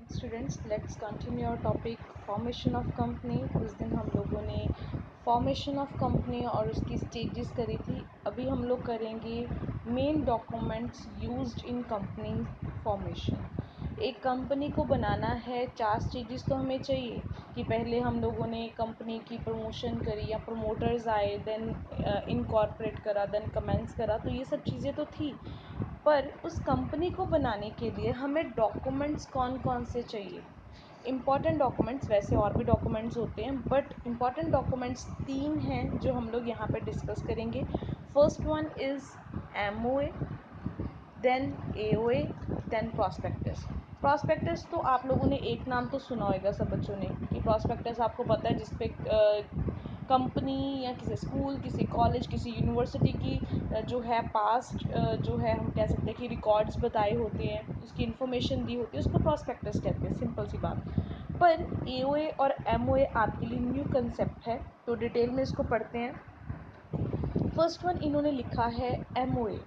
Students, let's continue our topic formation of company. उस दिन हम लोगों ने फॉर्मेशन ऑफ कंपनी और उसकी स्टेजेस करी थी। अभी हम लोग करेंगे main documents used in company formation. एक कंपनी को बनाना है, 4 स्टेजेस तो हमें चाहिए कि पहले हम लोगों ने कंपनी की प्रमोशन करी या प्रमोटर्स आए, देन इनकॉर्पोरेट करा, देन कमेंस करा, तो ये सब चीज़ें तो थी। पर उस कंपनी को बनाने के लिए हमें डॉक्यूमेंट्स कौन कौन से चाहिए। इम्पॉर्टेंट डॉक्यूमेंट्स, वैसे और भी डॉक्यूमेंट्स होते हैं बट इम्पॉर्टेंट डॉक्यूमेंट्स 3 हैं जो हम लोग यहाँ पे डिस्कस करेंगे। First one is MOA, then AOA, then prospectus. Prospectus तो आप लोगों ने एक नाम तो सुना होगा सब बच्चों ने कि प्रॉस्पेक्टस आपको पता है, जिसपे कंपनी या किसी स्कूल, किसी कॉलेज, किसी यूनिवर्सिटी की जो है पास्ट जो है हम कह सकते हैं कि रिकॉर्ड्स बताए होते हैं, उसकी इन्फॉर्मेशन दी होती है, उसको प्रॉस्पेक्टस कहते हैं, सिंपल सी बात। पर AOA और MOA आपके लिए न्यू कंसेप्ट है, तो डिटेल में इसको पढ़ते हैं। फर्स्ट वन इन्होंने लिखा है MOA,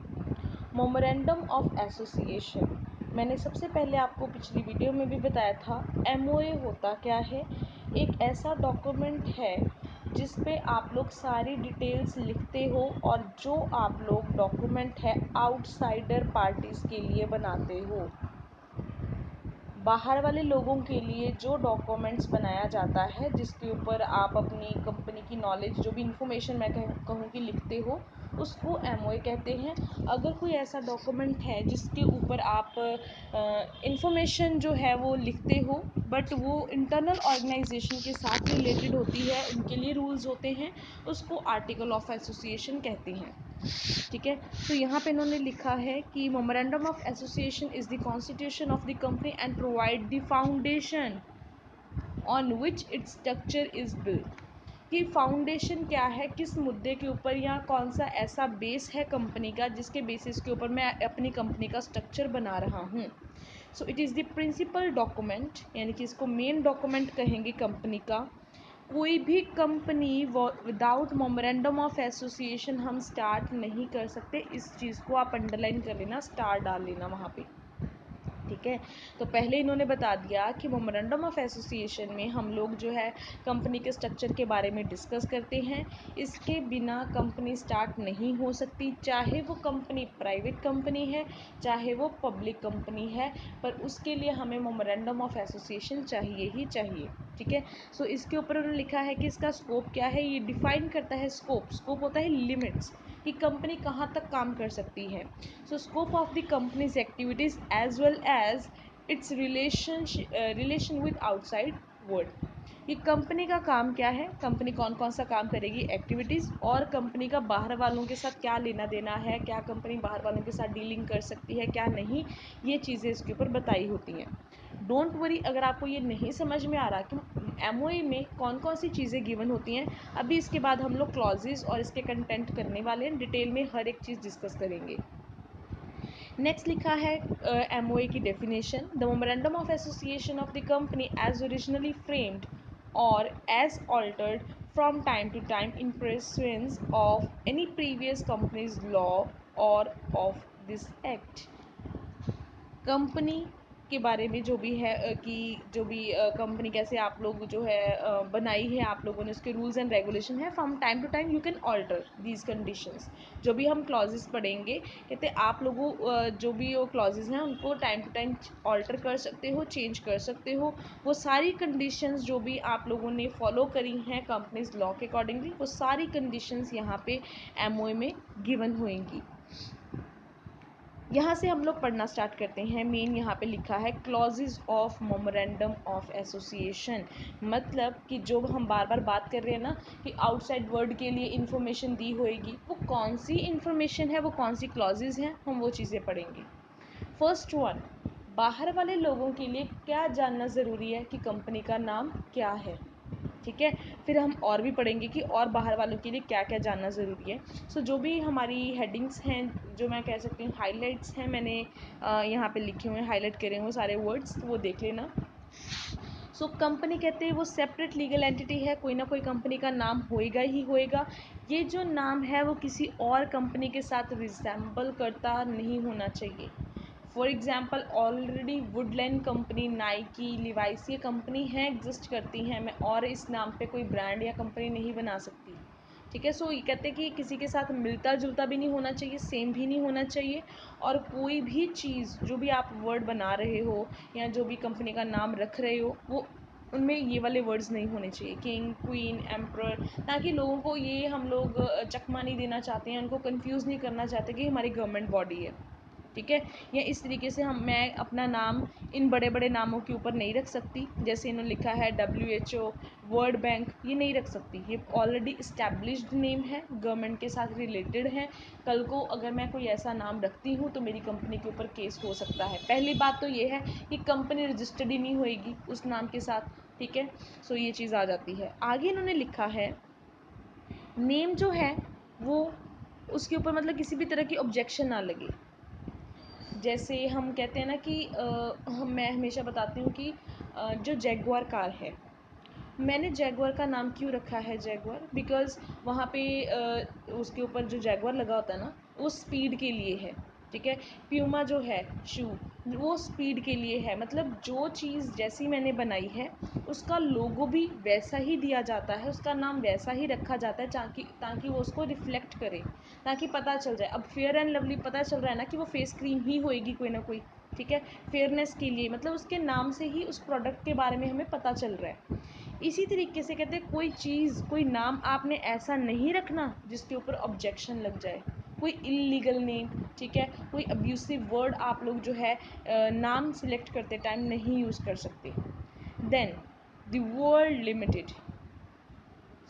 मोमोरेंडम ऑफ एसोसिएशन। मैंने सबसे पहले आपको पिछली वीडियो में भी बताया था MOA होता क्या है। एक ऐसा डॉक्यूमेंट है जिस पे आप लोग सारी डिटेल्स लिखते हो और जो आप लोग डॉक्यूमेंट है आउटसाइडर पार्टीज़ के लिए बनाते हो। बाहर वाले लोगों के लिए जो डॉक्यूमेंट्स बनाया जाता है, जिसके ऊपर आप अपनी कंपनी की नॉलेज, जो भी इंफॉर्मेशन मैं कहूँ कि लिखते हो, उसको MOA कहते हैं। अगर कोई ऐसा डॉक्यूमेंट है जिसके ऊपर आप इंफॉर्मेशन जो है वो लिखते हो बट वो इंटरनल ऑर्गेनाइजेशन के साथ रिलेटेड होती है, उनके लिए रूल्स होते हैं, उसको आर्टिकल ऑफ एसोसिएशन कहते हैं। ठीक है, तो यहाँ पे इन्होंने लिखा है कि memorandum of association is the constitution of the company and provide the foundation on which its structure is built. कि फाउंडेशन क्या है, किस मुद्दे के ऊपर या कौन सा ऐसा बेस है कंपनी का जिसके बेसिस के ऊपर मैं अपनी कंपनी का स्ट्रक्चर बना रहा हूँ। So it is the principal document, यानी कि इसको मेन डॉक्यूमेंट कहेंगे कंपनी का। कोई भी company without memorandum of association हम स्टार्ट नहीं कर सकते। इस चीज़ को आप अंडरलाइन कर लेना, स्टार डाल लेना वहाँ पे। ठीक है, तो पहले इन्होंने बता दिया कि मेमोरेंडम ऑफ एसोसिएशन में हम लोग जो है कंपनी के स्ट्रक्चर के बारे में डिस्कस करते हैं। इसके बिना कंपनी स्टार्ट नहीं हो सकती, चाहे वो कंपनी प्राइवेट कंपनी है, चाहे वो पब्लिक कंपनी है, पर उसके लिए हमें मेमोरेंडम ऑफ एसोसिएशन चाहिए ही चाहिए। ठीक है, सो इसके ऊपर उन्होंने लिखा है कि इसका स्कोप क्या है, ये डिफाइन करता है स्कोप। स्कोप होता है लिमिट्स, कि कंपनी कहाँ तक काम कर सकती है। So scope of the company's activities as well as its relation with outside world. कि कंपनी का काम क्या है, कंपनी कौन कौन सा काम करेगी, एक्टिविटीज़, और कंपनी का बाहर वालों के साथ क्या लेना देना है, क्या कंपनी बाहर वालों के साथ डीलिंग कर सकती है, क्या नहीं, ये चीज़ें इसके ऊपर बताई होती हैं। डोंट वरी अगर आपको ये नहीं समझ में आ रहा कि MOA में कौन कौन सी चीज़ें गिवन होती हैं। अभी इसके बाद हम लोग क्लॉजेज और इसके कंटेंट करने वाले हैं, डिटेल में हर एक चीज़ डिस्कस करेंगे। नेक्स्ट लिखा है MOA की definition, the memorandum of association of the company as originally framed और as altered from time to time in presence of any previous companies law और ऑफ दिस एक्ट। कंपनी के बारे में जो भी है कि जो भी कंपनी कैसे आप लोग जो है बनाई है आप लोगों ने, उसके रूल्स एंड रेगुलेशन है। From time to time you can alter these conditions. जो भी हम क्लॉजेस पढ़ेंगे, कहते आप लोगों जो भी वो क्लॉजेस हैं उनको टाइम टू टाइम ऑल्टर कर सकते हो, चेंज कर सकते हो। वो सारी कंडीशंस जो भी आप लोगों ने फॉलो करी हैं कंपनीज लॉ के अकॉर्डिंगली, वो सारी कंडीशंस यहाँ पे MOA में गिवन होंगी। यहाँ से हम लोग पढ़ना स्टार्ट करते हैं। मेन यहाँ पे लिखा है clauses of memorandum of association. मतलब कि जो हम बार बार बात कर रहे हैं ना कि आउटसाइड वर्ल्ड के लिए इन्फॉर्मेशन दी होएगी, वो कौन सी इन्फॉर्मेशन है, वो कौन सी क्लॉजेज हैं, हम वो चीज़ें पढ़ेंगे। फर्स्ट वन, बाहर वाले लोगों के लिए क्या जानना ज़रूरी है कि कंपनी का नाम क्या है। ठीक है, फिर हम और भी पढ़ेंगे कि और बाहर वालों के लिए क्या क्या जानना ज़रूरी है। सो जो भी हमारी हेडिंग्स हैं, जो मैं कह सकती हूँ हाइलाइट्स हैं, मैंने यहाँ पे लिखे हुए हैं, हाईलाइट करे हुए सारे वर्ड्स, तो वो देख लेना। सो कंपनी कहते हैं वो सेपरेट लीगल एंटिटी है, कोई ना कोई कंपनी का नाम होएगा ही होएगा। ये जो नाम है वो किसी और कंपनी के साथ रिजेंबल करता नहीं होना चाहिए। For example already Woodland company, Nike, Levi's, ये कंपनी हैं, एग्जिस्ट करती हैं। मैं और इस नाम पे कोई ब्रांड या कंपनी नहीं बना सकती। ठीक है, सो ये कहते हैं कि किसी के साथ मिलता जुलता भी नहीं होना चाहिए, सेम भी नहीं होना चाहिए, और कोई भी चीज़ जो भी आप वर्ड बना रहे हो या जो भी कंपनी का नाम रख रहे हो, वो उनमें ये वाले वर्ड्स नहीं होने चाहिए, किंग, क्वीन, एम्परर, ताकि लोगों को ये हम लोग चकमा नहीं देना चाहते हैं, उनको कंफ्यूज नहीं करना चाहते कि हमारी गवर्नमेंट बॉडी है। ठीक है, या इस तरीके से मैं अपना नाम इन बड़े बड़े नामों के ऊपर नहीं रख सकती, जैसे इन्होंने लिखा है WHO, वर्ल्ड बैंक, ये नहीं रख सकती। ये ऑलरेडी इस्टेब्लिश्ड नेम है, गवर्नमेंट के साथ रिलेटेड है। कल को अगर मैं कोई ऐसा नाम रखती हूँ तो मेरी कंपनी के ऊपर केस हो सकता है। पहली बात तो ये है कि कंपनी रजिस्टर्ड ही नहीं होएगी उस नाम के साथ। ठीक है, सो ये चीज़ आ जाती है। आगे इन्होंने लिखा है नेम जो है वो उसके ऊपर मतलब किसी भी तरह की ऑब्जेक्शन ना लगे। जैसे हम कहते हैं ना कि मैं हमेशा बताती हूँ कि जो जैगुआर कार है, मैंने जैगुआर का नाम क्यों रखा है जैगुआर, बिकॉज़ वहाँ पे उसके ऊपर जो जैगुआर लगा होता है ना, वो स्पीड के लिए है। ठीक है, प्यूमा जो है शू, वो स्पीड के लिए है। मतलब जो चीज़ जैसी मैंने बनाई है उसका लोगो भी वैसा ही दिया जाता है, उसका नाम वैसा ही रखा जाता है, ताकि ताकि वो उसको रिफ्लेक्ट करे, ताकि पता चल जाए। अब फेयर एंड लवली पता चल रहा है ना कि वो फेस क्रीम ही होएगी कोई ना कोई। ठीक है, फेयरनेस के लिए, मतलब उसके नाम से ही उस प्रोडक्ट के बारे में हमें पता चल रहा है। इसी तरीके से कहते हैं कोई चीज़, कोई नाम आपने ऐसा नहीं रखना जिसके ऊपर ऑब्जेक्शन लग जाए, कोई इलीगल नेम। ठीक है, कोई अब्यूसिव वर्ड आप लोग जो है नाम सिलेक्ट करते टाइम नहीं यूज़ कर सकते। Then the word limited,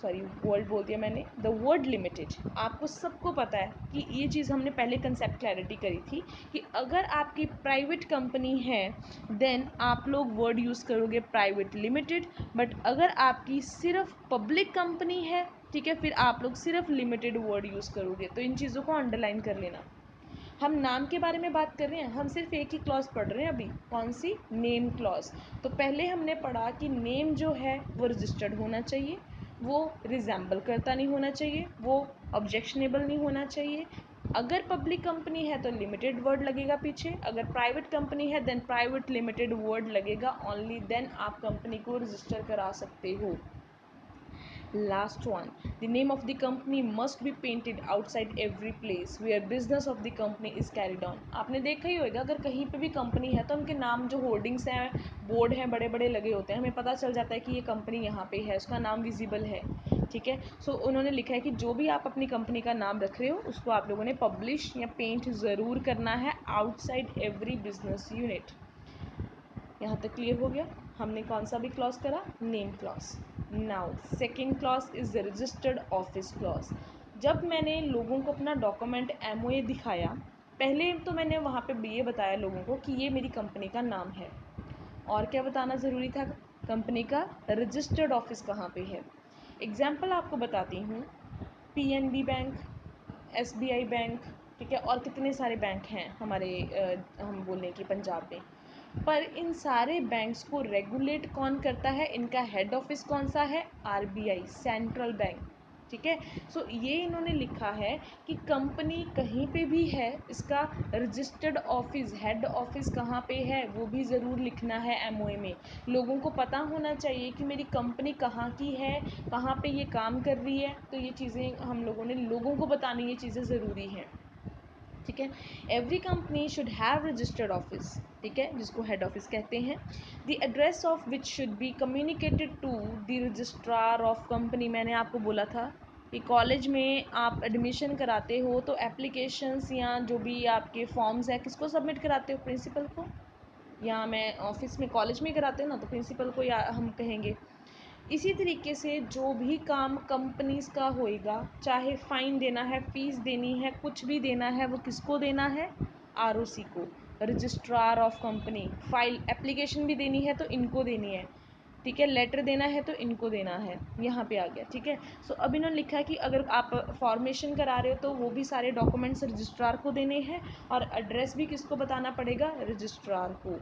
sorry word बोल दिया मैंने, द वर्ड लिमिटेड। आपको सबको पता है कि ये चीज़ हमने पहले कंसेप्ट क्लैरिटी करी थी कि अगर आपकी प्राइवेट कंपनी है देन आप लोग वर्ड यूज़ करोगे प्राइवेट लिमिटेड, बट अगर आपकी सिर्फ पब्लिक कंपनी है, ठीक है, फिर आप लोग सिर्फ लिमिटेड वर्ड यूज़ करोगे। तो इन चीज़ों को अंडरलाइन कर लेना। हम नाम के बारे में बात कर रहे हैं, हम सिर्फ एक ही क्लॉज पढ़ रहे हैं अभी, कौन सी, नेम क्लॉज। तो पहले हमने पढ़ा कि नेम जो है वो रजिस्टर्ड होना चाहिए, वो रिजेंबल करता नहीं होना चाहिए, वो ऑब्जेक्शनेबल नहीं होना चाहिए। अगर पब्लिक कंपनी है तो लिमिटेड वर्ड लगेगा पीछे, अगर प्राइवेट कंपनी है देन प्राइवेट लिमिटेड वर्ड लगेगा, ओनली देन आप कंपनी को रजिस्टर करा सकते हो। Last one, the name of the company must be painted outside every place where business of the company is carried on। आपने देखा ही होगा अगर कहीं पे भी कंपनी है तो उनके नाम जो होर्डिंग्स हैं, बोर्ड हैं, बड़े बड़े लगे होते हैं, हमें पता चल जाता है कि ये कंपनी यहाँ पे है, उसका नाम विजिबल है। ठीक है, सो उन्होंने लिखा है कि जो भी आप अपनी कंपनी का नाम रख रहे हो उसको आप लोगों ने पब्लिश या पेंट ज़रूर करना है आउटसाइड एवरी बिजनेस यूनिट। यहाँ तक क्लियर हो गया। हमने कौन सा भी क्लॉज करा, name clause. Now second clause is the registered office clause. जब मैंने लोगों को अपना डॉक्यूमेंट MOA दिखाया, पहले तो मैंने वहाँ पे ये बताया लोगों को कि ये मेरी कंपनी का नाम है, और क्या बताना ज़रूरी था, कंपनी का रजिस्टर्ड ऑफिस कहाँ पे है। एग्जाम्पल आपको बताती हूँ, PNB बैंक, SBI बैंक, ठीक है, और कितने सारे बैंक हैं हमारे हम बोलें कि पंजाब में। पर इन सारे बैंक्स को रेगुलेट कौन करता है, इनका हेड ऑफिस कौन सा है, RBI, सेंट्रल बैंक। ठीक है, सो ये इन्होंने लिखा है कि कंपनी कहीं पे भी है, इसका रजिस्टर्ड ऑफिस, हेड ऑफिस कहाँ पे है वो भी ज़रूर लिखना है MOA में। लोगों को पता होना चाहिए कि मेरी कंपनी कहाँ की है, कहाँ पे ये काम कर रही है। तो ये चीज़ें हम लोगों ने लोगों को बतानी, ये चीज़ें ज़रूरी हैं। ठीक है, every company should have registered office, ठीक है, जिसको हेड ऑफिस कहते हैं। The address of which should be communicated to the registrar of company. मैंने आपको बोला था कि कॉलेज में आप एडमिशन कराते हो तो एप्लीकेशंस या जो भी आपके फॉर्म्स हैं किसको सबमिट कराते हो, प्रिंसिपल को, या मैं ऑफिस में कॉलेज में कराते हो ना तो प्रिंसिपल को या हम कहेंगे। इसी तरीके से जो भी काम कंपनीज़ का होएगा, चाहे फ़ाइन देना है, फ़ीस देनी है, कुछ भी देना है, वो किसको देना है, ROC को, registrar of company. File application भी देनी है तो इनको देनी है, ठीक है, लेटर देना है तो इनको देना है, यहाँ पे आ गया। ठीक है, सो अब इन्होंने लिखा है कि अगर आप फॉर्मेशन करा रहे हो तो वो भी सारे डॉक्यूमेंट्स रजिस्ट्रार को देने हैं, और एड्रेस भी किसको बताना पड़ेगा, रजिस्ट्रार को।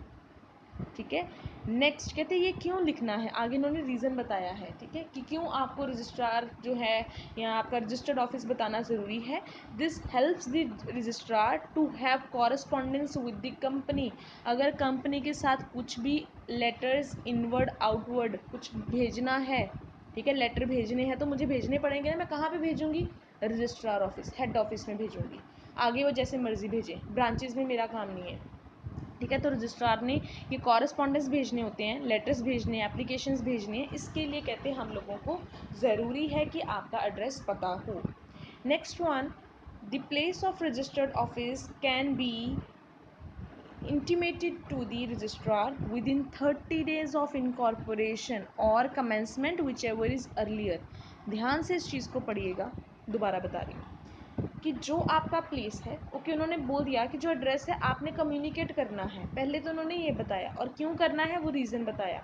ठीक है, नेक्स्ट कहते हैं ये क्यों लिखना है, आगे इन्होंने रीज़न बताया है, ठीक है, कि क्यों आपको रजिस्ट्रार जो है या आपका रजिस्टर्ड ऑफिस बताना ज़रूरी है। This helps the registrar to have correspondence with the company. अगर कंपनी के साथ कुछ भी लेटर्स इनवर्ड आउटवर्ड कुछ भेजना है, ठीक है, लेटर भेजने हैं तो मुझे भेजने पड़ेंगे ना, मैं कहाँ पे भेजूँगी, रजिस्ट्रार ऑफिस, हेड ऑफिस में भेजूँगी। आगे वो जैसे मर्जी भेजें, ब्रांचेस में मेरा काम नहीं है, ठीक है। तो रजिस्ट्रार ने ये कॉरस्पॉन्डेंस भेजने होते हैं, लेटर्स भेजने हैं, एप्लीकेशंस भेजनी है, इसके लिए कहते हैं हम लोगों को ज़रूरी है कि आपका एड्रेस पता हो। Next one, the place of registered office can be intimated to the registrar within 30 days of incorporation or commencement whichever is earlier। ध्यान से इस चीज़ को पढ़िएगा, दोबारा बता रही हूँ कि जो आपका प्लेस है, ओके, उन्होंने बोल दिया कि जो एड्रेस है आपने कम्युनिकेट करना है, पहले तो उन्होंने ये बताया और क्यों करना है वो रीज़न बताया।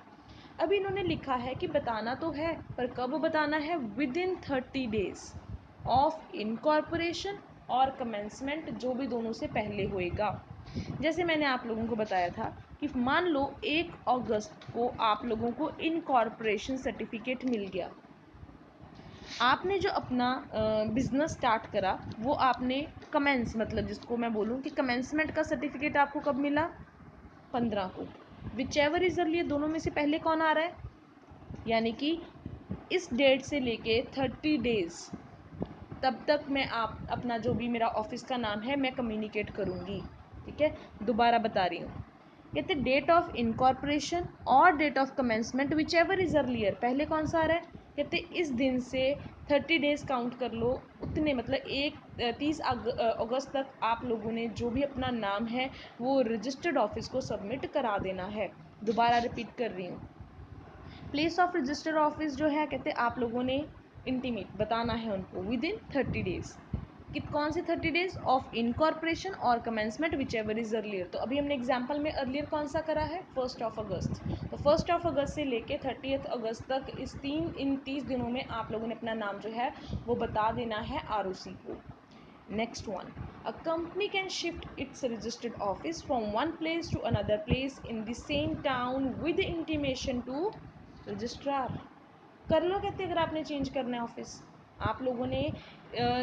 अभी इन्होंने लिखा है कि बताना तो है पर कब बताना है, with in 30 days of incorporation और कमेंसमेंट, जो भी दोनों से पहले होएगा। जैसे मैंने आप लोगों को बताया था कि मान लो 1 अगस्त को आप लोगों को इनकॉर्पोरेशन सर्टिफिकेट मिल गया, आपने जो अपना बिज़नेस स्टार्ट करा वो आपने कमेंस, मतलब जिसको मैं बोलूँ कि कमेंसमेंट का सर्टिफिकेट आपको कब मिला, 15 को। विच एवर इज अर्लियर, दोनों में से पहले कौन आ रहा है, यानी कि इस डेट से लेके 30 डेज़ तब तक मैं आप अपना जो भी मेरा ऑफिस का नाम है मैं कम्युनिकेट करूँगी, ठीक है। दोबारा बता रही हूँ, कहते डेट ऑफ इनकॉर्पोरेशन और date of commencement which ever is earlier, पहले कौन सा आ रहा है, कहते इस दिन से 30 डेज़ काउंट कर लो, उतने मतलब 30 अगस्त तक आप लोगों ने जो भी अपना नाम है वो रजिस्टर्ड ऑफिस को सबमिट करा देना है। दोबारा रिपीट कर रही हूँ, प्लेस ऑफ रजिस्टर्ड ऑफिस जो है कहते आप लोगों ने इंटीमेट बताना है उनको विद इन 30 डेज़, कि कौन से 30 डेज़ ऑफ इनकॉर्पोरेशन और commencement which ever is earlier. तो अभी हमने एग्जाम्पल में अर्लियर कौन सा करा है, 1 अगस्त। तो 1 अगस्त से लेके 30 अगस्त तक इन 30 दिनों में आप लोगों ने अपना नाम जो है वो बता देना है ROC को। Next one, a company can shift its registered office from one place to another place in the same town with intimation to registrar। कर लो, कहते अगर आपने चेंज करना है ऑफिस, आप लोगों ने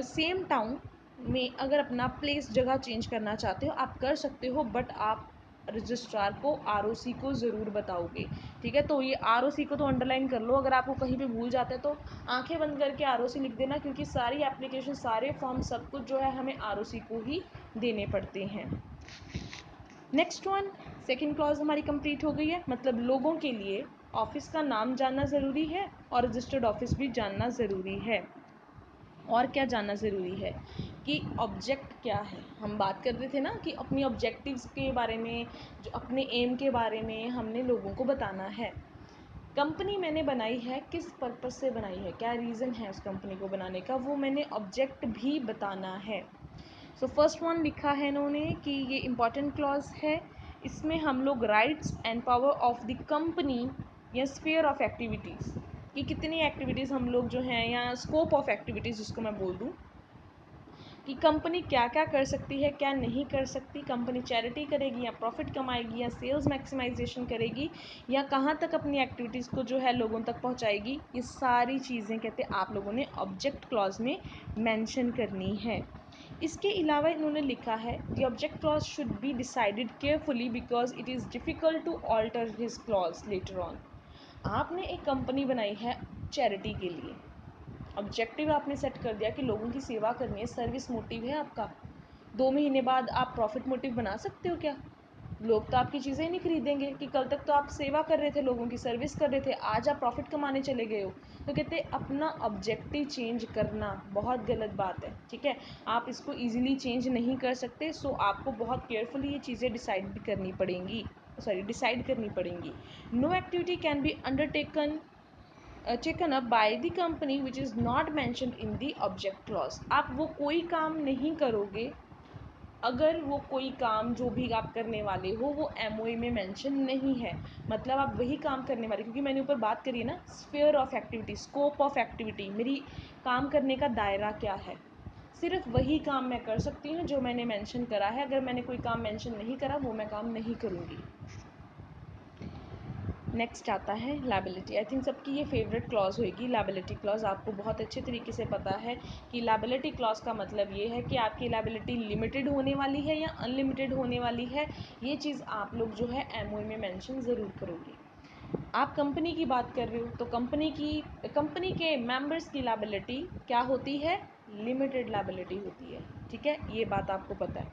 सेम टाउन में अगर अपना प्लेस जगह चेंज करना चाहते हो आप कर सकते हो, बट आप रजिस्ट्रार को ROC को ज़रूर बताओगे, ठीक है। तो ये ROC को तो अंडरलाइन कर लो, अगर आपको कहीं पे भूल जाता है तो आंखें बंद करके ROC लिख देना, क्योंकि सारी एप्लीकेशन, सारे फॉर्म, सब कुछ जो है हमें ROC को ही देने पड़ते हैं। नेक्स्ट वन, सेकेंड क्लॉज हमारी कंप्लीट हो गई है, मतलब लोगों के लिए ऑफिस का नाम जानना ज़रूरी है और रजिस्टर्ड ऑफिस भी जानना ज़रूरी है। और क्या जानना ज़रूरी है कि ऑब्जेक्ट क्या है, हम बात कर रहे थे ना कि अपनी ऑब्जेक्टिव्स के बारे में, जो अपने एम के बारे में हमने लोगों को बताना है। कंपनी मैंने बनाई है किस पर्पस से बनाई है, क्या रीज़न है उस कंपनी को बनाने का, वो मैंने ऑब्जेक्ट भी बताना है। सो फर्स्ट वन लिखा है इन्होंने कि ये इम्पॉर्टेंट क्लॉज है, इसमें हम लोग rights and power of the company या स्फीयर ऑफ एक्टिविटीज़, कि कितनी एक्टिविटीज़ हम लोग जो हैं, या स्कोप ऑफ एक्टिविटीज़ जिसको मैं बोल दूँ, कि कंपनी क्या क्या कर सकती है, क्या नहीं कर सकती, कंपनी चैरिटी करेगी या प्रॉफिट कमाएगी या सेल्स मैक्सिमाइजेशन करेगी, या कहाँ तक अपनी एक्टिविटीज़ को जो है लोगों तक पहुँचाएगी, ये सारी चीज़ें कहते हैं आप लोगों ने ऑब्जेक्ट क्लॉज में मेंशन करनी है। इसके अलावा इन्होंने लिखा है the object clause should be decided carefully because it is difficult to alter his clause later on. आपने एक कंपनी बनाई है चैरिटी के लिए, ऑब्जेक्टिव आपने सेट कर दिया कि लोगों की सेवा करनी है, सर्विस मोटिव है आपका, 2 महीने बाद आप प्रॉफिट मोटिव बना सकते हो क्या, लोग तो आपकी चीज़ें ही नहीं खरीदेंगे, कि कल तक तो आप सेवा कर रहे थे, लोगों की सर्विस कर रहे थे, आज आप प्रॉफिट कमाने चले गए हो। तो कहते हैं अपना ऑब्जेक्टिव चेंज करना बहुत गलत बात है, ठीक है, आप इसको ईजिली चेंज नहीं कर सकते। सो आपको बहुत केयरफुली ये चीज़ें डिसाइड करनी पड़ेंगी, डिसाइड करनी पड़ेंगी। No activity can be undertaken taken up by the company which is not mentioned in the object clause। आप वो कोई काम नहीं करोगे अगर वो कोई काम जो भी आप करने वाले हो वो MOA में मेंशन नहीं है, मतलब आप वही काम करने वाले, क्योंकि मैंने ऊपर बात करी है ना, sphere of activity, scope of activity, मेरी काम करने का दायरा क्या है, सिर्फ वही काम मैं कर सकती हूँ जो मैंने मेंशन करा है, अगर मैंने कोई काम मेंशन नहीं करा वो मैं काम नहीं करूँगी। नेक्स्ट आता है लायबिलिटी। आई थिंक सबकी ये फेवरेट क्लॉज होगी लायबिलिटी क्लॉज। आपको बहुत अच्छे तरीके से पता है कि लायबिलिटी क्लॉज का मतलब ये है कि आपकी लायबिलिटी लिमिटेड होने वाली है या अनलिमिटेड होने वाली है। ये चीज़ आप लोग जो है एमओए में मेंशन ज़रूर करोगे। आप कंपनी की बात कर रहे हो तो कंपनी के मेंबर्स की लायबिलिटी क्या होती है, लिमिटेड लायबिलिटी होती है। ठीक है, ये बात आपको पता है।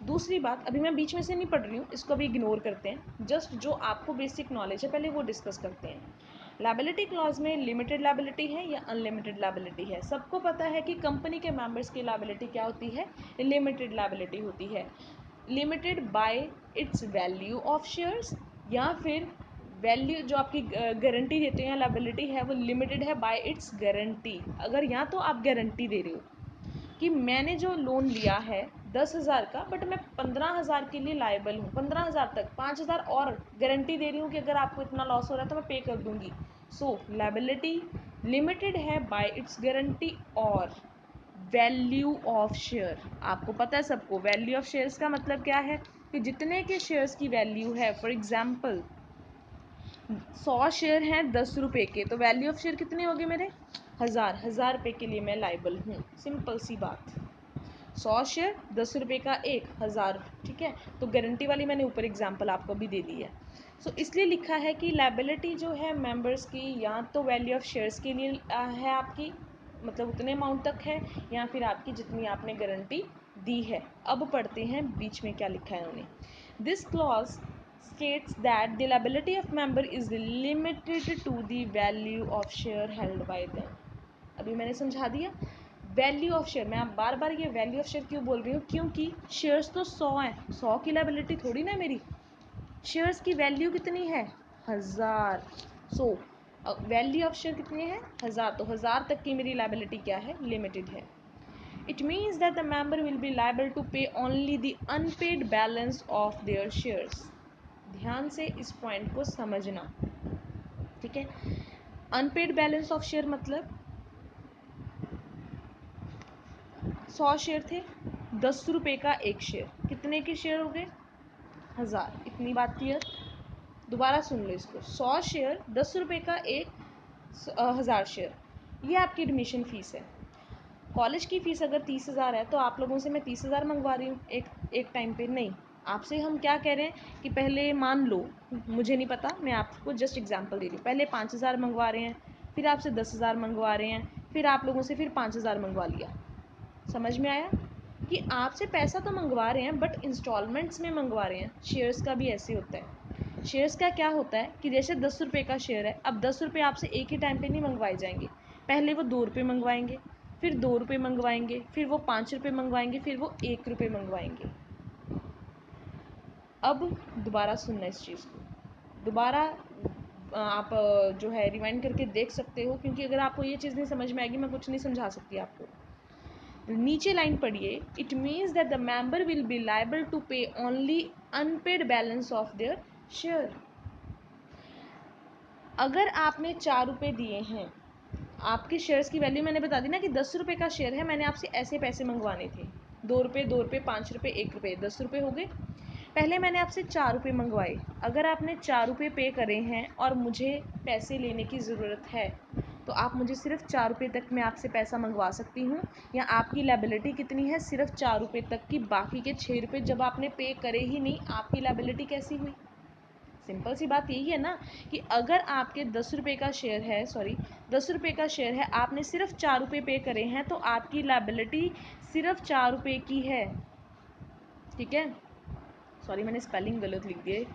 दूसरी बात, अभी मैं बीच में से नहीं पढ़ रही हूँ, इसको अभी इग्नोर करते हैं, जस्ट जो आपको बेसिक नॉलेज है पहले वो डिस्कस करते हैं। लायबिलिटी क्लॉज में लिमिटेड लायबिलिटी है या अनलिमिटेड लायबिलिटी है। सबको पता है कि कंपनी के मेंबर्स की लायबिलिटी क्या होती है, लिमिटेड लायबिलिटी होती है। Limited by it's value of shares, या फिर वैल्यू जो आपकी गारंटी देते हैं लायबिलिटी है वो लिमिटेड है बाय इट्स गारंटी। अगर या तो आप गारंटी दे रहे हो कि मैंने जो लोन लिया है 10,000 का, बट मैं 15,000 के लिए लायबल हूँ, 15,000 तक 5,000 और गारंटी दे रही हूँ कि अगर आपको इतना लॉस हो रहा है तो मैं पे कर दूंगी। सो लायबिलिटी लिमिटेड है बाय इट्स गारंटी और वैल्यू ऑफ शेयर। आपको पता है सबको वैल्यू ऑफ शेयर्स का मतलब क्या है, कि जितने के शेयर्स की वैल्यू है। फॉर एग्जाम्पल 100 शेयर हैं 10 रुपये के, तो वैल्यू ऑफ शेयर कितने हो गए मेरे, 1000 रुपये के लिए मैं लाइबल हूँ। सिंपल सी बात, 100 शेयर 10 रुपये का 1000। ठीक है, तो गारंटी वाली मैंने ऊपर एग्जांपल आपको भी दे दी है। सो इसलिए लिखा है कि लायबिलिटी जो है मेंबर्स की या तो वैल्यू ऑफ शेयर्स के लिए है आपकी, मतलब उतने अमाउंट तक है, या फिर आपकी जितनी आपने गारंटी दी है। अब पढ़ते हैं बीच में क्या लिखा है उन्होंने। This clause states that the liability of member is limited to the value of share held by them। अभी मैंने समझा दिया वैल्यू ऑफ शेयर। मैं आप बार बार ये वैल्यू ऑफ शेयर क्यों बोल रही हूँ, क्योंकि शेयर्स तो 100 हैं, 100 की लायबिलिटी थोड़ी ना मेरी, शेयर्स की वैल्यू कितनी है, 1000। सो वैल्यू ऑफ शेयर कितनी है, 1000, तो 1000 तक की मेरी लायबिलिटी क्या है, लिमिटेड है। It means that the member will be liable to pay only the unpaid balance of their shares। ध्यान से इस पॉइंट को समझना। ठीक है, अनपेड बैलेंस ऑफ शेयर मतलब 100 शेयर थे, 10 रुपये का एक शेयर, कितने के शेयर हो गए, 1000। इतनी बात क्लियर। दोबारा सुन लो इसको, 100 शेयर 10 रुपये का एक, 1000 शेयर, ये आपकी एडमिशन फ़ीस है। कॉलेज की फ़ीस अगर 30,000 है तो आप लोगों से मैं 30,000 मंगवा रही हूँ एक टाइम पे, नहीं। आपसे हम क्या कह रहे हैं कि पहले मान लो, मुझे नहीं पता, मैं आपको जस्ट एग्जांपल दे रही हूँ, पहले 5,000 मंगवा रहे हैं, फिर आपसे 10,000 मंगवा रहे हैं, फिर आप लोगों से फिर 5,000 मंगवा लिया। समझ में आया कि आपसे पैसा तो मंगवा रहे हैं बट इंस्टॉलमेंट्स में मंगवा रहे हैं। शेयर्स का भी ऐसे होता है। शेयर्स का क्या होता है कि जैसे 10 रुपये का शेयर है, अब 10 रुपये आपसे एक ही टाइम पे नहीं मंगवाए जाएंगे, पहले वो 2 रुपये मंगवाएंगे, फिर 2 रुपये मंगवाएंगे, फिर वो 5 रुपये मंगवाएंगे, फिर वो 1 रुपये मंगवाएंगे। अब दोबारा सुनना इस चीज़ को, दोबारा आप जो है रिवाइंड करके देख सकते हो, क्योंकि अगर आपको ये चीज़ नहीं समझ में आएगी मैं कुछ नहीं समझा सकती आपको। नीचे लाइन पढ़िए, it means that the member will be liable to pay only unpaid balance of their share. अगर आपने 4 रुपये दिए हैं, आपके शेयर्स की वैल्यू मैंने बता दी ना कि 10 रुपये का शेयर है, मैंने आपसे ऐसे पैसे मंगवाने थे, 2 रुपये 2 रुपये 5 रुपये 1 रुपये, 10 रुपये हो गए। पहले मैंने आपसे 4 रुपये मंगवाए, अगर आपने 4 रुपये पे करे हैं और मुझे पैसे लेने की ज़रूरत है तो आप मुझे सिर्फ 4 रुपये तक मैं आपसे पैसा मंगवा सकती हूँ, या आपकी लायबिलिटी कितनी है, सिर्फ 4 रुपये तक की, बाकी के 6 रुपये जब आपने पे करे ही नहीं, आपकी लायबिलिटी कैसी हुई। सिंपल सी बात यही है ना कि अगर आपके 10 रुपये का शेयर है, 10 रुपये का शेयर है, आपने सिर्फ 4 रुपये पे करे हैं, तो आपकी लायबिलिटी सिर्फ 4 रुपये की है। ठीक है, सॉरी मैंने स्पेलिंग गलत लिख दिए।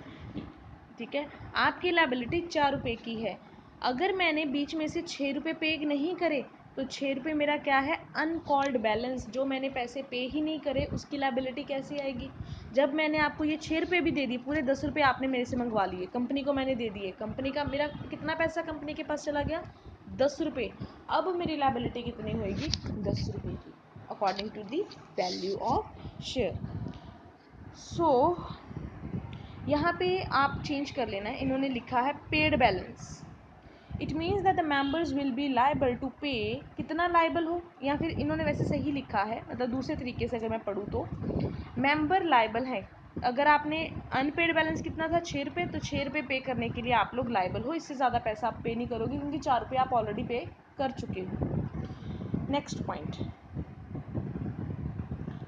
ठीक है, आपकी लायबिलिटी 4 रुपये की है। अगर मैंने बीच में से 6 रुपये पे नहीं करे तो 6 रुपये मेरा क्या है, अनकॉल्ड बैलेंस, जो मैंने पैसे पे ही नहीं करे उसकी लायबिलिटी कैसी आएगी। जब मैंने आपको ये 6 रुपये भी दे दिए, पूरे 10 रुपये आपने मेरे से मंगवा लिए, कंपनी को मैंने दे दिए, कंपनी का मेरा कितना पैसा कंपनी के पास चला गया, 10 रुपये। अब मेरी लायबिलिटी कितनी होएगी, 10 रुपये की, according to the value of share. So यहाँ पे आप चेंज कर लेना है, इन्होंने लिखा है paid balance. It means that the members will be liable to pay, कितना लायबल हो, या फिर इन्होंने वैसे सही लिखा है, मतलब दूसरे तरीके से अगर मैं पढ़ूँ तो मेंबर लायबल है अगर आपने अनपेड बैलेंस कितना था 6 रुपये, तो 6 रुपये पे करने के लिए आप लोग लायबल हो, इससे ज़्यादा पैसा आप पे नहीं करोगे क्योंकि 4 रुपये आप ऑलरेडी पे कर चुके हो। Next point,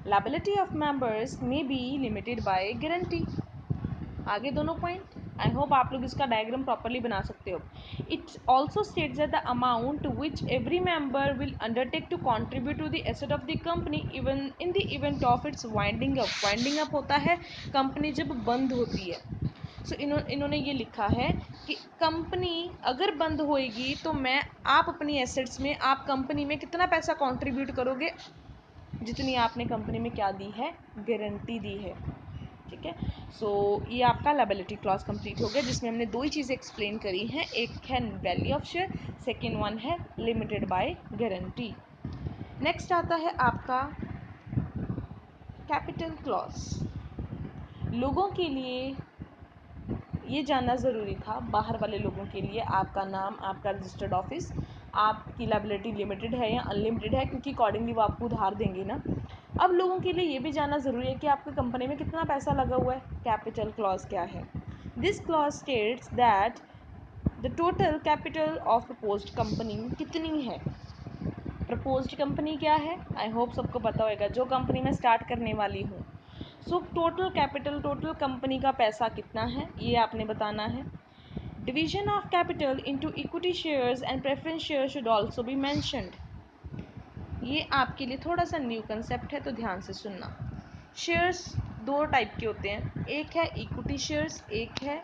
liability of members may be limited by guarantee. आगे दोनों पॉइंट आई होप आप लोग इसका डायग्राम प्रॉपरली बना सकते हो। It also states that the amount which every member will undertake to contribute to the asset of the company even in the event of its winding up. Winding up होता है company जब बंद होती है। सो इन्होंने ये लिखा है कि कंपनी अगर बंद होएगी तो आप अपनी एसेट्स में, आप कंपनी में कितना पैसा कंट्रीब्यूट करोगे, जितनी आपने कंपनी में क्या दी है, गारंटी दी है। ठीक है, सो ये आपका लायबिलिटी क्लॉज कंप्लीट हो गया, जिसमें हमने दो ही चीज़ें एक्सप्लेन करी हैं, एक है value of share, second one है लिमिटेड बाय गारंटी। नेक्स्ट आता है आपका कैपिटल क्लॉज। लोगों के लिए ये जानना ज़रूरी था, बाहर वाले लोगों के लिए, आपका नाम, आपका रजिस्टर्ड ऑफिस, आपकी लायबिलिटी लिमिटेड है या अनलिमिटेड है, क्योंकि अकॉर्डिंगली वो आपको उधार देंगे ना। अब लोगों के लिए ये भी जानना ज़रूरी है कि आपकी कंपनी में कितना पैसा लगा हुआ है। कैपिटल क्लॉज क्या है? This clause states that the total capital of proposed company कितनी है। प्रपोज्ड कंपनी क्या है? आई होप सबको पता होगा, जो कंपनी मैं स्टार्ट करने वाली हूँ। So total capital, total company का पैसा कितना है, ये आपने बताना है। Division of capital into equity shares and preference shares should also be mentioned. ये आपके लिए थोड़ा सा न्यू कंसेप्ट है, तो ध्यान से सुनना। शेयर्स दो टाइप के होते हैं, एक है इक्विटी शेयर्स, एक है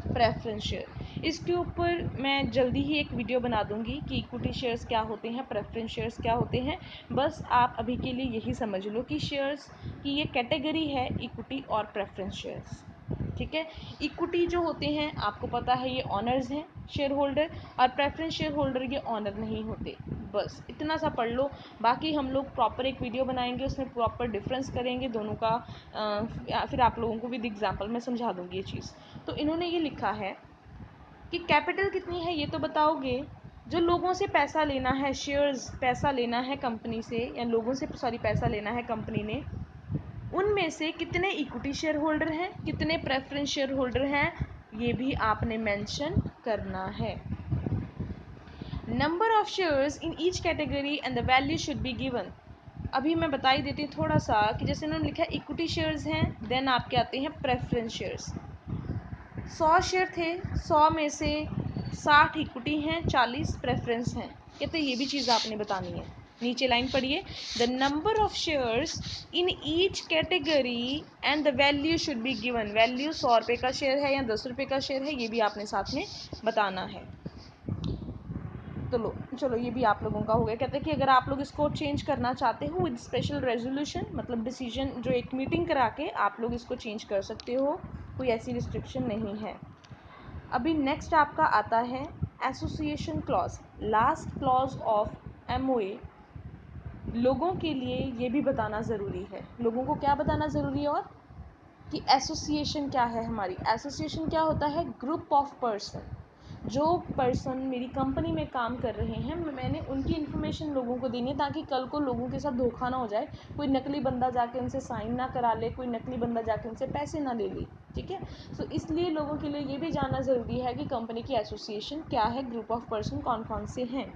प्रेफरेंस शेयर। इसके ऊपर मैं जल्दी ही एक वीडियो बना दूंगी कि इक्विटी शेयर्स क्या होते हैं, प्रेफरेंस शेयर्स क्या होते हैं। बस आप अभी के लिए यही समझ लो कि शेयर्स की ये कैटेगरी है, इक्विटी और प्रेफरेंस शेयर्स। ठीक है, इक्विटी जो होते हैं आपको पता है ये ऑनर्स हैं, शेयर होल्डर, और प्रेफरेंस शेयर होल्डर ये ऑनर नहीं होते। बस इतना सा पढ़ लो, बाकी हम लोग प्रॉपर एक वीडियो बनाएंगे, उसमें प्रॉपर डिफरेंस करेंगे दोनों का, फिर आप लोगों को विद एग्जांपल मैं समझा दूंगी ये चीज़। तो इन्होंने ये लिखा है कि कैपिटल कितनी है ये तो बताओगे, जो लोगों से पैसा लेना है, शेयर्स पैसा लेना है कंपनी से, या लोगों से पैसा लेना है कंपनी ने, उनमें से कितने इक्विटी शेयर होल्डर हैं, कितने प्रेफरेंस शेयर होल्डर हैं, ये भी आपने मेंशन करना है। Number of shares in each category and the value should be given. अभी मैं बता ही देती हूँ थोड़ा सा कि जैसे उन्होंने लिखा है इक्विटी शेयर्स हैं, देन आपके आते हैं प्रेफरेंस शेयर्स। 100 शेयर थे, 100 में से 60 इक्विटी हैं, 40 प्रेफरेंस हैं। कहते ये भी चीज़ आपने बतानी है। नीचे लाइन पढ़िए, the number of shares in each category and the value should be given. Value 100 रुपये का शेयर है या 10 रुपये का शेयर है, ये भी आपने साथ में बताना है। चलो ये भी आप लोगों का हो गया। कहते हैं कि अगर आप लोग इसको चेंज करना चाहते हो विद स्पेशल रेजोल्यूशन, मतलब डिसीजन, जो एक मीटिंग करा के आप लोग इसको चेंज कर सकते हो, कोई ऐसी रिस्ट्रिक्शन नहीं है। अभी नेक्स्ट आपका आता है association clause, last clause of MOA. लोगों के लिए ये भी बताना ज़रूरी है। लोगों को क्या बताना ज़रूरी है, और कि एसोसिएशन क्या है हमारी। एसोसिएशन क्या होता है? Group of person. जो पर्सन मेरी कंपनी में काम कर रहे हैं, मैंने उनकी इन्फॉर्मेशन लोगों को देनी है, ताकि कल को लोगों के साथ धोखा ना हो जाए, कोई नकली बंदा जाके उनसे साइन ना करा ले, कोई नकली बंदा जाके उनसे पैसे ना ले ले। ठीक है, तो इसलिए लोगों के लिए ये भी जानना ज़रूरी है कि कंपनी की एसोसिएशन क्या है, ग्रुप ऑफ पर्सन कौन कौन से हैं।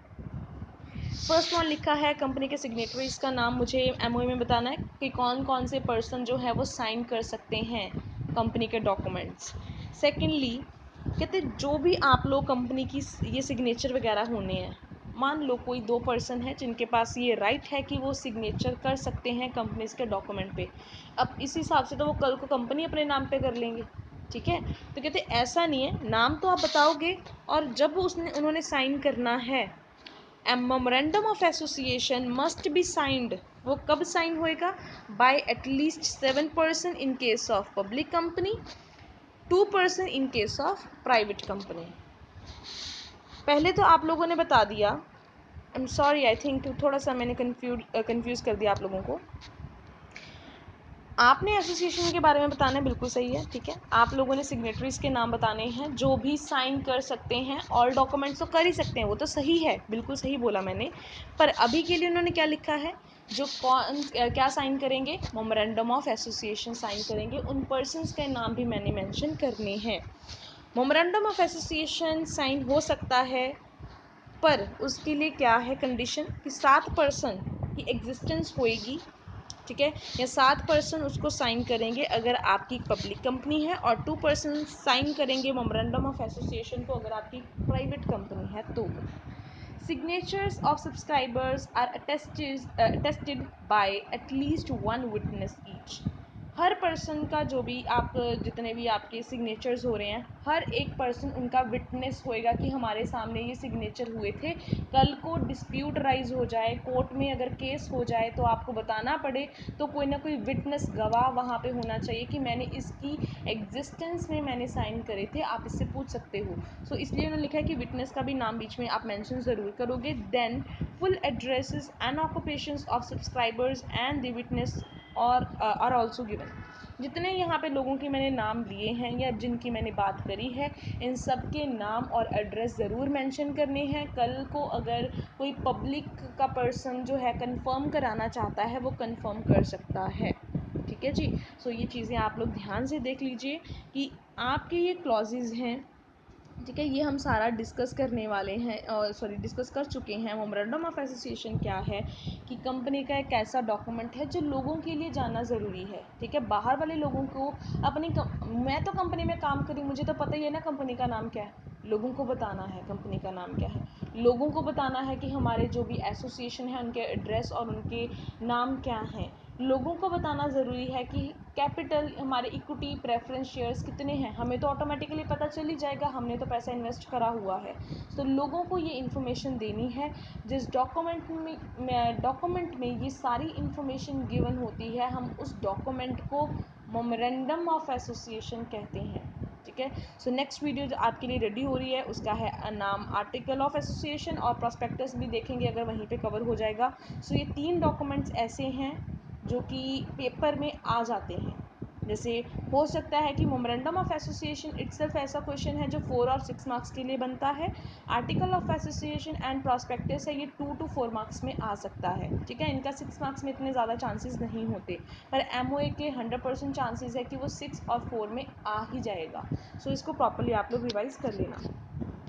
फर्स्ट वन लिखा है कंपनी के सिग्नेटरीज का नाम मुझे एमओए में बताना है कि कौन कौन से पर्सन जो है वो साइन कर सकते हैं कंपनी के डॉक्यूमेंट्स। सेकेंडली कहते जो भी आप लोग कंपनी की ये सिग्नेचर वगैरह होने हैं, मान लो कोई 2 पर्सन है जिनके पास ये राइट है कि वो सिग्नेचर कर सकते हैं कंपनीज के डॉक्यूमेंट पे। अब इस हिसाब से तो वो कल को कंपनी अपने नाम पे कर लेंगे। ठीक है, तो कहते ऐसा नहीं है, नाम तो आप बताओगे, और जब उन्होंने साइन करना है, a memorandum of association must be signed. वो कब साइन होएगा? By at least 7 person in case of public company, 2 person in case of private company. पहले तो आप लोगों ने बता दिया, I am sorry, I think थोड़ा सा मैंने कंफ्यूज कर दिया आप लोगों को। आपने एसोसिएशन के बारे में बताना है, बिल्कुल सही है। ठीक है, आप लोगों ने सिग्नेटरीज के नाम बताने हैं जो भी साइन कर सकते हैं, ऑल डॉक्यूमेंट्स तो कर ही सकते हैं, वो तो सही है, बिल्कुल सही बोला मैंने। पर अभी के लिए उन्होंने क्या लिखा है जो कौन क्या साइन करेंगे, मेमोरेंडम ऑफ एसोसिएशन साइन करेंगे। उन पर्सनस के नाम भी मैंने मेंशन करने हैं। मेमोरेंडम ऑफ एसोसिएशन साइन हो सकता है, पर उसके लिए क्या है कंडीशन कि 7 पर्सन की एग्जिस्टेंस होएगी, ठीक है, या 7 पर्सन उसको साइन करेंगे अगर आपकी पब्लिक कंपनी है, और 2 पर्सन साइन करेंगे मेमोरेंडम ऑफ एसोसिएशन को अगर आपकी प्राइवेट कंपनी है तो। Signatures of subscribers are attested by at least one witness each. Her person का जो भी आप जितने भी आपके सिग्नेचर्स हो रहे हैं, हर एक पर्सन उनका विटनेस होएगा कि हमारे सामने ये सिग्नेचर हुए थे। कल को डिस्प्यूट राइज हो जाए, कोर्ट में अगर केस हो जाए तो आपको बताना पड़े, तो कोई ना कोई विटनेस गवाह वहाँ पे होना चाहिए कि मैंने इसकी एग्जिस्टेंस में मैंने साइन करे थे, आप इससे पूछ सकते हो। सो इसलिए उन्होंने लिखा है कि विटनेस का भी नाम बीच में आप मेंशन ज़रूर करोगे। Then full addresses and occupations of subscribers and the witness और आर ऑल्सो गिवन। जितने यहाँ पे लोगों के मैंने नाम लिए हैं या जिनकी मैंने बात करी है, इन सब के नाम और एड्रेस ज़रूर मेंशन करने हैं। कल को अगर कोई पब्लिक का पर्सन जो है कंफर्म कराना चाहता है, वो कंफर्म कर सकता है, ठीक है जी। सो ये चीज़ें आप लोग ध्यान से देख लीजिए कि आपके ये क्लॉजेज हैं, ठीक है, ये हम सारा डिस्कस करने वाले हैं, और डिस्कस कर चुके हैं। मेमोरेंडम ऑफ एसोसिएशन क्या है कि कंपनी का एक ऐसा डॉक्यूमेंट है जो लोगों के लिए जानना ज़रूरी है, ठीक है। बाहर वाले लोगों को मैं तो कंपनी में काम करी, मुझे तो पता ही है ना कंपनी का नाम क्या है। लोगों को बताना है कंपनी का नाम क्या है, लोगों को बताना है कि हमारे जो भी एसोसिएशन है उनके एड्रेस और उनके नाम क्या हैं। लोगों को बताना ज़रूरी है कि कैपिटल, हमारे इक्विटी प्रेफरेंस शेयर्स कितने हैं, हमें तो ऑटोमेटिकली पता चल ही जाएगा, हमने तो पैसा इन्वेस्ट करा हुआ है। तो लोगों को ये इन्फॉर्मेशन देनी है। जिस डॉक्यूमेंट में ये सारी इन्फॉर्मेशन गिवन होती है, हम उस डॉक्यूमेंट को मेमोरेंडम ऑफ एसोसिएशन कहते हैं, ठीक है। सो नेक्स्ट वीडियो जो आपके लिए रेडी हो रही है उसका है नाम आर्टिकल ऑफ एसोसिएशन, और प्रॉस्पेक्टस भी देखेंगे अगर वहीं पे कवर हो जाएगा। सो ये 3 डॉक्यूमेंट्स ऐसे हैं जो कि पेपर में आ जाते हैं। जैसे हो सकता है कि मेमोरेंडम ऑफ एसोसिएशन इटसेल्फ ऐसा क्वेश्चन है जो 4 और 6 मार्क्स के लिए बनता है। Article of association and prospectus है, ये 2 to 4 मार्क्स में आ सकता है, ठीक है। इनका 6 मार्क्स में इतने ज़्यादा चांसेस नहीं होते, पर एमओए के 100% चांसेस है कि वो 6 और 4 में आ ही जाएगा। सो इसको प्रॉपरली आप लोग रिवाइज कर लेना।